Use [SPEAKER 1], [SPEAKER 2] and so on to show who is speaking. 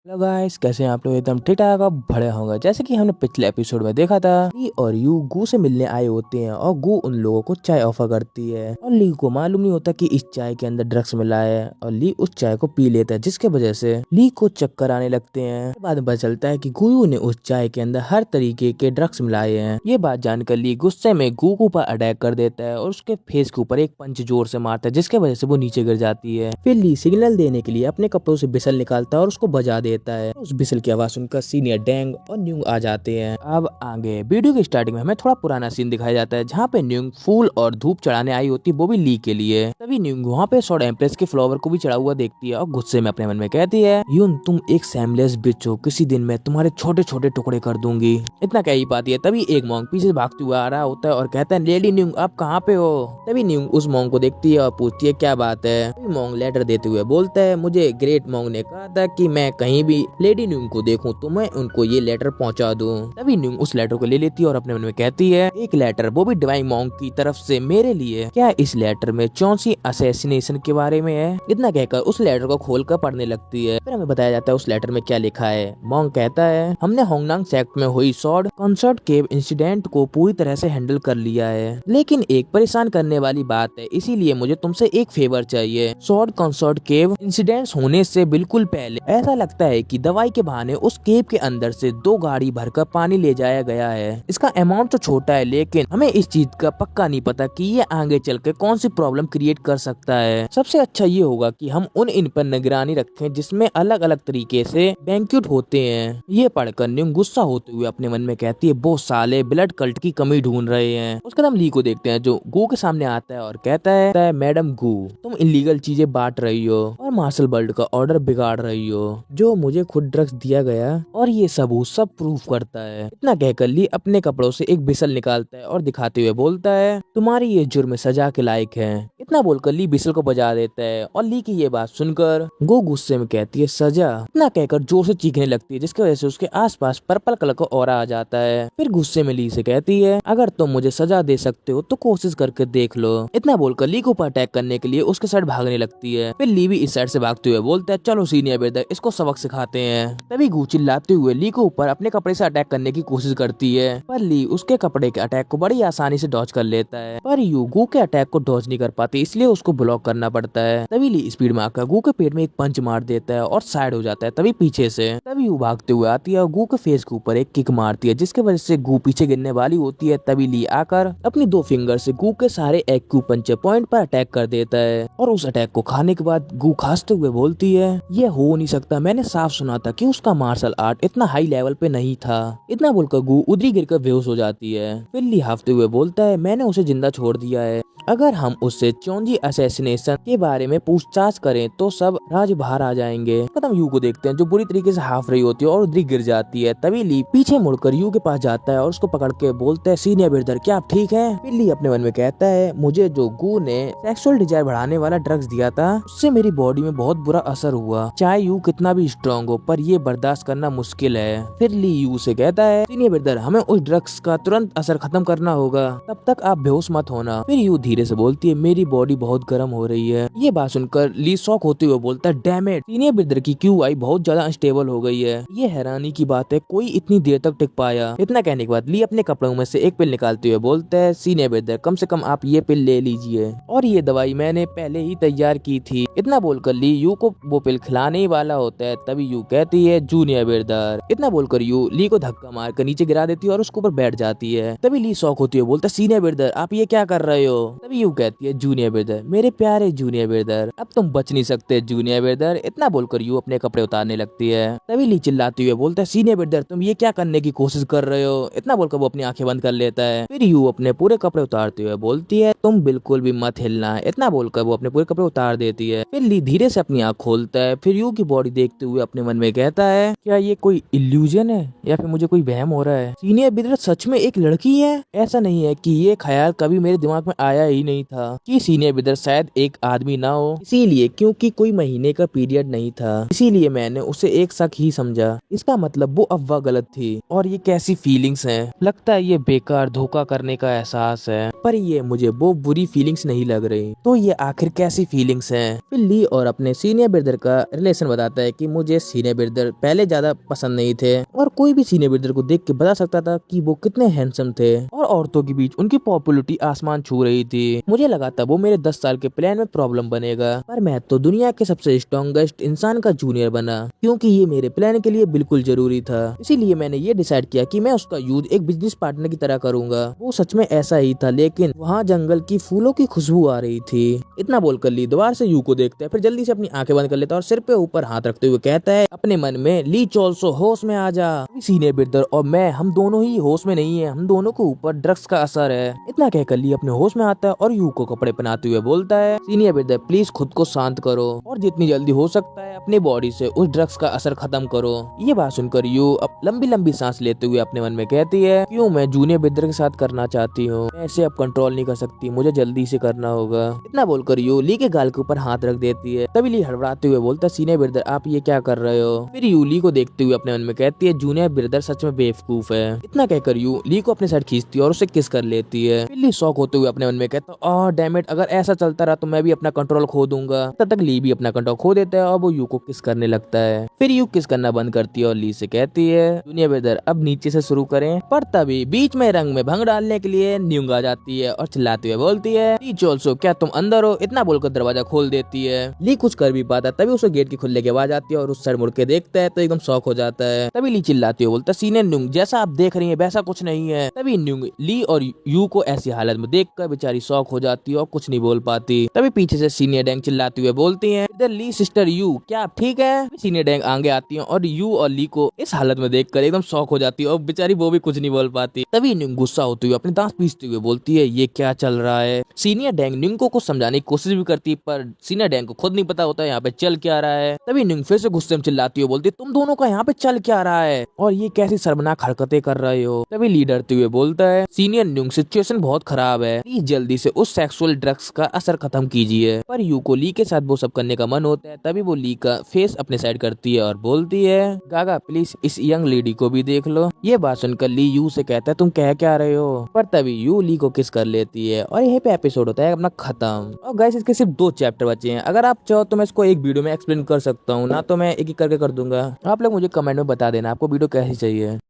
[SPEAKER 1] Hello guys, कैसे हैं आप लोग? एकदम ठीक ठाक और बढ़िया होगा। जैसे कि हमने पिछले एपिसोड में देखा था, ली और यू गू से मिलने आए होते हैं और गू उन लोगों को चाय ऑफर करती है और ली को मालूम नहीं होता कि इस चाय के अंदर ड्रग्स मिला है और ली उस चाय को पी लेता है, जिसके वजह से ली को चक्कर आने लगते हैं। बाद में पता चलता है कि गू ने उस चाय के अंदर हर तरीके के ड्रग्स मिलाए हैं। ये बात जानकर ली गुस्से में गू के ऊपर अटैक कर देता है और उसके फेस के ऊपर एक पंच जोर से मारता है, जिसके वजह से वो नीचे गिर जाती है। फिर ली सिग्नल देने के लिए अपने कपड़ों से बिसल निकालता है और उसको बजा देता है। उस बिसल की आवाज सुनकर सीनियर डैंग और न्यूंग आ जाते हैं। अब आगे वीडियो की स्टार्टिंग में हमें थोड़ा पुराना सीन दिखाया जाता है, जहाँ पे न्यूंग फूल और धूप चढ़ाने आई होती है, वो भी ली के लिए। तभी न्यूंग वहाँ पे सॉर्ड एम्प्रेस के फ्लावर को भी चढ़ा हुआ देखती है और गुस्से में अपने मन में कहती है, यून तुम एक सैमलेस बिच हो, किसी दिन मैं तुम्हारे छोटे छोटे टुकड़े कर दूंगी। इतना कह ही पाती है तभी एक मॉन्क पीछे से भागते हुआ आ रहा होता है और कहता है, लेडी न्यूंग आप कहाँ पे हो? तभी न्यूंग उस मॉन्क को देखती है और पूछती है क्या बात है। तभी मॉन्क लेटर देते हुए बोलता है, मुझे ग्रेट मॉन्क ने कहा था कि मैं कहीं भी लेडी न्यूंग को देखूं तो मैं उनको ये लेटर पहुंचा दूं। तभी न्यूंग उस लेटर को ले लेती है और अपने मन में कहती है, एक लेटर, वो भी डिवाइन मॉन्क की तरफ से मेरे लिए। क्या इस लेटर में चौंसी असैसिनेशन के बारे में है? इतना कहकर उस लेटर को खोलकर पढ़ने लगती है। फिर हमें बताया जाता है उस लेटर में क्या लिखा है। मॉन्क कहता है, हमने होंगनांग सेक्ट में हुई सॉर्ड कंसर्ट केव इंसिडेंट को पूरी तरह से हैंडल कर लिया है, लेकिन एक परेशान करने वाली बात है, इसीलिए मुझे तुमसे एक फेवर चाहिए। सॉर्ड कंसर्ट केव इंसिडेंट होने से बिल्कुल पहले ऐसा लगता है कि दवाई के बहाने उस केव के अंदर से 2 गाड़ी भरकर पानी ले जाया गया है। इसका अमाउंट तो छोटा है, लेकिन हमें इस चीज का पक्का नहीं पता कि ये आगे चलकर कौन सी प्रॉब्लम क्रिएट कर सकता है। सबसे अच्छा ये होगा कि हम उन इन पर निगरानी रखें जिसमें अलग अलग तरीके से बैंक्वेट होते हैं। ये पढ़कर न्यूंग गुस्सा होते हुए अपने मन में कहती है, वो साले ब्लड कल्ट की कमी ढूंढ रहे हैं। उसके बाद हम ली को देखते हैं जो गू के सामने आता है और कहता है, मैडम गू, तुम इलीगल चीजें बांट रही हो और मार्शल वर्ल्ड का ऑर्डर बिगाड़ रही हो, जो मुझे खुद ड्रग्स दिया गया और ये सबूत सब प्रूफ करता है। इतना कहकर ली अपने कपड़ों से एक बिसल निकालता है और दिखाते हुए बोलता है, तुम्हारी ये जुर्म सजा के लायक है। इतना बोलकर ली बिसल को बजा देता है और ली की ये बात सुनकर गो गुस्से में कहती है, सजा? इतना कहकर जोर से चीखने लगती है, जिसकी वजह से उसके आसपास पर्पल कलर का ऑरा आ जाता है। फिर गुस्से में ली से कहती है, अगर तुम मुझे सजा दे सकते हो तो कोशिश करके देख लो। इतना बोलकर ली को ऊपर अटैक करने के लिए उसके साइड भागने लगती है। फिर ली भी इस साइड से भागते हुए बोलता है, चलो सीनियर ब्रदर, इसको सबक सिखाते हैं। तभी गू चिल्लाते हुए ली को ऊपर अपने कपड़े से अटैक करने की कोशिश करती है, पर ली उसके कपड़े के अटैक को बड़ी आसानी से डॉज कर लेता है। पर यू गू के अटैक को डॉज नहीं कर पाती, इसलिए उसको ब्लॉक करना पड़ता है। तभी ली स्पीड में आकर गू के पेट में एक पंच मार देता है और साइड हो जाता है। तभी पीछे से तभी यू भागते हुए आती है और गू के फेस के ऊपर एक किक मारती है, जिसके वजह से गू पीछे गिरने वाली होती है। तभी ली आकर अपनी 2 फिंगर से गू के सारे एक्यूपंक्चर पॉइंट पर अटैक कर देता है और उस अटैक को खाने के बाद गू खांसते हुए बोलती है, ये हो नहीं सकता, मैंने साफ सुना था कि उसका मार्शल आर्ट इतना हाई लेवल पे नहीं था। इतना बोलकर गू उधरी गिरकर बेहोश हो जाती है। फिर ली हाफते हुए बोलता है, मैंने उसे जिंदा छोड़ दिया है, अगर हम उससे चौंजी असैसिनेशन के बारे में पूछताछ करें तो सब राज बाहर आ जाएंगे। कदम यू को देखते हैं जो बुरी तरीके से हाफ रही होती है और उधरी गिर जाती है। तभी ली पीछे मुड़कर यू के पास जाता है और उसको पकड़ के बोलता है, सीनियर ब्रदर क्या आप ठीक है? फिर ली अपने मन में कहता है, मुझे जो गू ने सेक्सुअल डिजायर बढ़ाने वाला ड्रग्स दिया था उससे मेरी बॉडी में बहुत बुरा असर हुआ, चाहे यू कितना भी स्ट्रॉन्ग हो, पर ये बर्दाश्त करना मुश्किल है। फिर ली यू से कहता है, सीनियर ब्रदर हमें उस ड्रग्स का तुरंत असर खत्म करना होगा, तब तक आप बेहोश मत होना। फिर यू धीरे से बोलती है, मेरी बॉडी बहुत गर्म हो रही है। ये बात सुनकर ली शॉक होते हुए बोलता है, डैम इट, सीनियर ब्रदर की QI बहुत ज्यादा अनस्टेबल हो गई है। ये हैरानी की बात है, कोई इतनी देर तक टिक पाया। इतना कहने के बाद ली अपने कपड़ों में से एक पिल निकालते हुए बोलता है, सीनियर ब्रदर कम से कम आप ये पिल ले लीजिए, और ये दवाई मैंने पहले ही तैयार की थी। इतना बोलकर ली यू को वो पिल खिलाने ही वाला होता है। तभी यू कहती है, जूनियर ब्रदर। इतना बोलकर यू ली को धक्का मारकर नीचे गिरा देती है और उसके ऊपर बैठ जाती है। तभी ली शॉक होती है, बोलता है, सीनियर ब्रदर आप ये क्या कर रहे हो? तभी यू कहती है, जूनियर ब्रदर, मेरे प्यारे जूनियर ब्रदर, अब तुम बच नहीं सकते जूनियर ब्रदर। इतना बोलकर यू अपने कपड़े उतारने लगती है। तभी ली चिल्लाते हुए बोलता है, सीनियर ब्रदर तुम ये क्या करने की कोशिश कर रहे हो? इतना बोलकर वो अपनी आंखें बंद कर लेता है। फिर यू अपने पूरे कपड़े उतारते हुए बोलती है, तुम बिल्कुल भी मत हिलना। इतना बोलकर वो अपने पूरे कपड़े उतार देती है। फिर ली धीरे से अपनी आंख खोलता है। फिर यू की बॉडी देखते हुए अपने मन में कहता है, क्या ये कोई इल्यूजन है या फिर मुझे कोई वहम हो रहा है? सीनियर ब्रदर सच में एक लड़की है? ऐसा नहीं है कि ये ख्याल कभी मेरे दिमाग में आया ही ही नहीं था कि सीनियर ब्रदर शायद एक आदमी ना हो, इसीलिए क्योंकि कोई महीने का पीरियड नहीं था, इसीलिए मैंने उसे एक शक ही समझा। इसका मतलब वो अफवाह गलत थी। और ये कैसी फीलिंग्स हैं, लगता है ये बेकार धोखा करने का एहसास है, पर ये मुझे वो बुरी फीलिंग्स नहीं लग रही। तो ये आखिर कैसी फीलिंग्स हैं? फिर ली और अपने सीनियर ब्रदर का रिलेशन बताता है कि मुझे सीनियर ब्रदर पहले ज्यादा पसंद नहीं थे और कोई भी सीनियर ब्रदर को देख के बता सकता था कि वो कितने हैंडसम थे और औरतों के बीच उनकी पॉपुलरिटी आसमान छू रही थी। मुझे लगा था वो मेरे 10 साल के प्लान में प्रॉब्लम बनेगा, पर मैं तो दुनिया के सबसे स्ट्रॉन्गेस्ट इंसान का जूनियर बना, क्योंकि ये मेरे प्लान के लिए बिल्कुल जरूरी था। इसीलिए मैंने ये डिसाइड किया कि मैं उसका यूज एक बिजनेस पार्टनर की तरह करूंगा। वो सच में ऐसा ही था, लेकिन वहाँ जंगल की फूलों की खुशबू आ रही थी। इतना बोलकर ली दोबारा से यू को देखता है, फिर जल्दी से अपनी आंखें बंद कर लेता है और सिर पे ऊपर हाथ रखते हुए कहता है अपने मन में, ली चोल्सो होश में आ जा। सीनियर ब्रदर और मैं, हम दोनों ही होश में नहीं है, हम दोनों के ऊपर ड्रग्स का असर है। इतना कहकर ली अपने होश में आता है और यू को कपड़े पहनाते हुए बोलता है, सीनियर ब्रदर प्लीज खुद को शांत करो और जितनी जल्दी हो सकता है अपनी बॉडी से उस ड्रग्स का असर खत्म करो। ये बात सुनकर यू अब लंबी लंबी सांस लेते हुए अपने मन में कहती है, क्यों मैं जूनियर ब्रदर के साथ करना चाहती हूँ, मैं इसे अब कंट्रोल नहीं कर सकती, मुझे जल्दी से करना होगा। इतना बोलकर यू ली के गाल के ऊपर हाथ रख देती है। तभी ली हड़बड़ाते हुए बोलता है, सीनियर ब्रदर आप ये क्या कर रहे हो? फिर यू ली को देखते हुए अपने मन में कहती है, जूनियर ब्रदर सच में बेवकूफ है। इतना कहकर यू ली को अपने साइड खींचती है और उसे किस कर लेती है। फिर ली शॉक होते हुए अपने मन में कहता है, ओह डैम इट, अगर ऐसा चलता रहा तो मैं भी अपना कंट्रोल खो दूंगा। तब तक ली भी अपना कंट्रोल खो देता है और वो यू को किस करने लगता है। फिर यू किस करना बंद करती है और ली से कहती है, जूनियर ब्रदर अब नीचे से शुरू करें। पर तभी बीच में रंग में भंग डालने के लिए न्यूंग आ जाती है और चिल्लाते हुए बोलती है, ली चोल्सो क्या तुम अंदर हो? इतना बोलकर दरवाजा खोल देती है। ली कुछ कर भी पाता, तभी उसे गेट के खुलने की आवाज आती है और उस साइड मुड़ के देखता है तो एकदम शॉक हो जाता है। तभी ली चिल्लाती हुए बोलता है, सीनियर न्यूंग जैसा आप देख रही है वैसा कुछ नहीं है। तभी न्यूंग ली और यू को ऐसी हालत में देखकर बेचारी शॉक हो जाती है और कुछ नहीं बोल पाती। तभी पीछे से सीनियर डैंग चिल्लाते हुए बोलती है, इधर ली सिस्टर यू क्या आप ठीक है? सीनियर डैंग आगे आती है और यू और ली को इस हालत में देखकर एकदम शॉक हो जाती है और बेचारी वो भी कुछ नहीं बोल पाती। तभी न्यूंग गुस्सा होते हुए अपने दांत पीसते हुए बोलती है, ये क्या चल रहा है? सीनियर डैंग न्यूंग को कुछ समझाने की कोशिश भी करती है, पर सीनियर डैंग को खुद नहीं पता होता है यहाँ पे चल क्या रहा है। तभी न्यूंग फिर से गुस्से में चिल्लाती हुई बोलती है, तुम दोनों का यहाँ पे चल क्या रहा है और ये कैसी शर्मनाक हरकतें कर रहे हो? तभी ली डरते हुए बोलता है, सीनियर न्यूंग सिचुएशन बहुत खराब है, प्लीज जल्दी से उस सेक्सुअल ड्रग्स का असर खत्म कीजिए। पर यू को ली के साथ वो सब करने का मन होता है। तभी वो ली का फेस अपने साइड करती है और बोलती है, गागा प्लीज इस यंग लेडी को भी देख लो। ये बात सुनकर ली यू से कहता है, तुम कह क्या रहे हो? पर तभी यू ली को किस कर लेती है और यहीं पे एपिसोड होता है अपना खत्म। और गाइस इसके सिर्फ 2 चैप्टर बचे हैं, अगर आप चाहो तो मैं इसको एक वीडियो में एक्सप्लेन कर सकता हूँ, ना तो मैं एक एक करके कर दूंगा। आप लोग मुझे कमेंट में बता देना आपको वीडियो कैसी चाहिए।